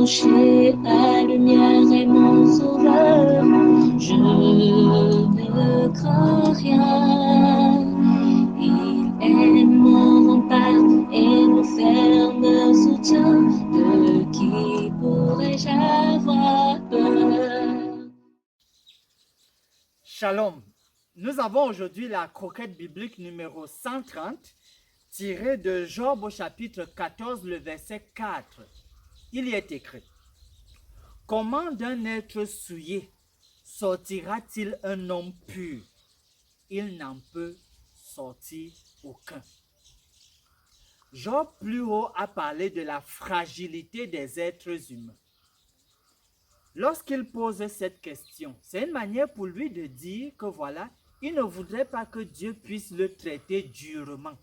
rocher, la lumière est mon sauveur. Je ne crains rien. Il est mon rempart et mon ferme soutien. De qui pourrais-je avoir peur? Shalom. Nous avons aujourd'hui la croquette biblique numéro 130, tirée de Job au chapitre 14, le verset 4. Il y est écrit: comment d'un être souillé sortira-t-il un homme pur? Il n'en peut sortir aucun. Job plus haut a parlé de la fragilité des êtres humains. Lorsqu'il pose cette question, c'est une manière pour lui de dire que voilà, il ne voudrait pas que Dieu puisse le traiter durement.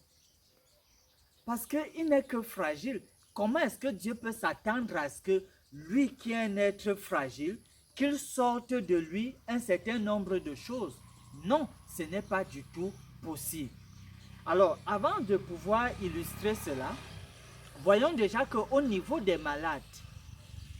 Parce qu'il n'est que fragile. Comment est-ce que Dieu peut s'attendre à ce que lui qui est un être fragile, qu'il sorte de lui un certain nombre de choses? Non, ce n'est pas du tout possible. Alors, avant de pouvoir illustrer cela, voyons déjà qu'au niveau des malades,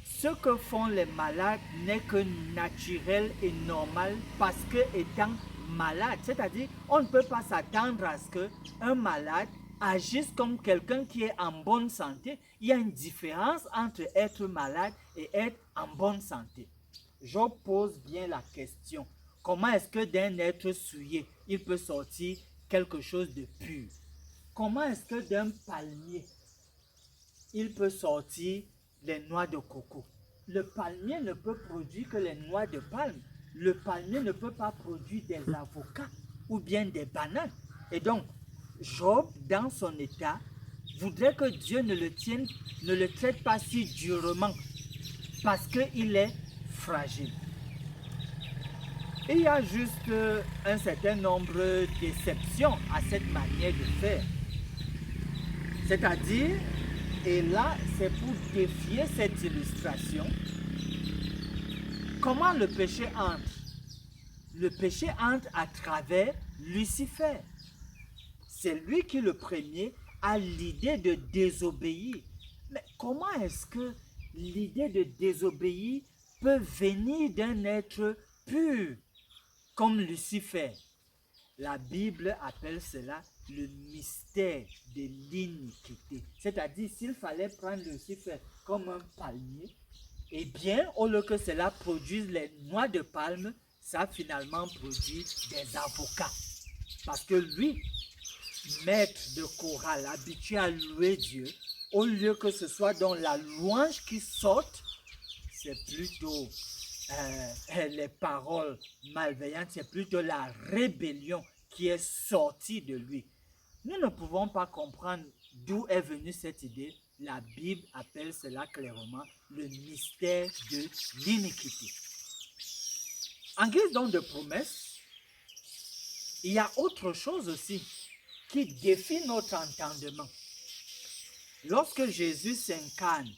ce que font les malades n'est que naturel et normal parce que étant malade, c'est-à-dire on ne peut pas s'attendre à ce qu'un malade agisse comme quelqu'un qui est en bonne santé. Il y a une différence entre être malade et être en bonne santé. Je pose bien la question. Comment est-ce que d'un être souillé, il peut sortir quelque chose de pur? Comment est-ce que d'un palmier, il peut sortir les noix de coco? Le palmier ne peut produire que les noix de palme. Le palmier ne peut pas produire des avocats ou bien des bananes. Et donc, Job, dans son état, voudrait que Dieu ne le traite pas si durement parce qu'il est fragile. Il y a juste un certain nombre d'exceptions à cette manière de faire. C'est-à-dire, et là, c'est pour défier cette illustration. Comment le péché entre? Le péché entre à travers Lucifer. C'est lui qui, le premier, a l'idée de désobéir. Mais comment est-ce que l'idée de désobéir peut venir d'un être pur comme Lucifer? La Bible appelle cela le mystère de l'iniquité. C'est-à-dire, s'il fallait prendre Lucifer comme un palmier, eh bien, au lieu que cela produise les noix de palme, ça finalement produit des avocats. Parce que lui, maître de chorale, habitué à louer Dieu, au lieu que ce soit dans la louange qui sorte, c'est plutôt les paroles malveillantes, c'est plutôt la rébellion qui est sortie de lui. Nous ne pouvons pas comprendre d'où est venue cette idée. La Bible appelle cela clairement le mystère de l'iniquité. En guise donc de promesse, il y a autre chose aussi qui défie notre entendement. Lorsque Jésus s'incarne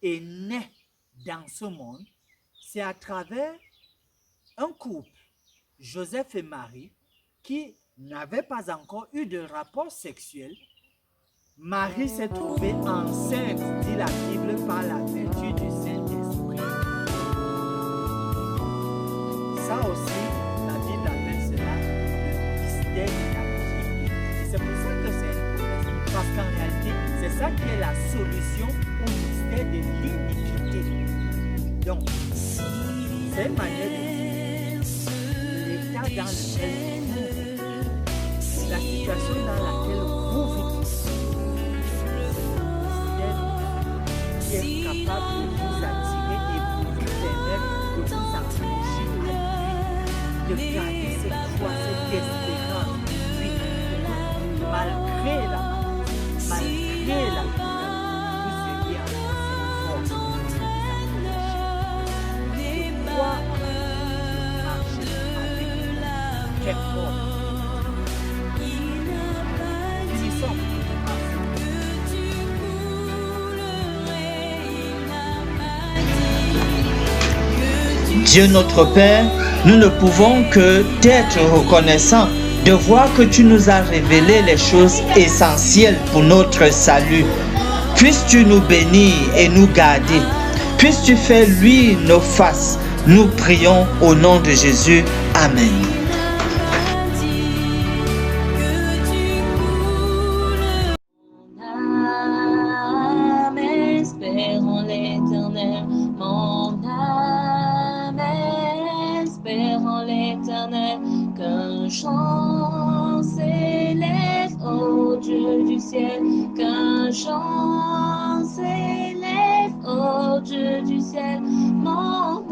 et naît dans ce monde, c'est à travers un couple, Joseph et Marie, qui n'avaient pas encore eu de rapport sexuel. Marie s'est trouvée enceinte, dit la Bible, par la vertu du Saint-Esprit. Ça aussi, la Bible appelle cela le mystère de la Trinité. Et c'est pour ça que c'est une promesse. Parce qu'en réalité, c'est ça qui est la solution au mystère de l'iniquité. Donc, c'est une manière de dire l'état dans lequel vous vivez, la situation dans laquelle vous vivez, qui est capable de vous attirer et vous permettre de vous accrocher à lui, de garder cette foi, cette espérance de lui, malgré la maladie, malgré la douleur, vous seriez en cette force de vous accrocher. De quoi marcher avec quelle force? Finissons. Dieu notre Père, nous ne pouvons que t'être reconnaissants de voir que tu nous as révélé les choses essentielles pour notre salut. Puisses-tu nous bénir et nous garder. Puisses-tu faire luire nos faces. Nous prions au nom de Jésus. Amen. Espère en l'Éternel, mon âme espère en l'Éternel, qu'un chant s'élève au Dieu du ciel, qu'un chant s'élève au Dieu du ciel, mon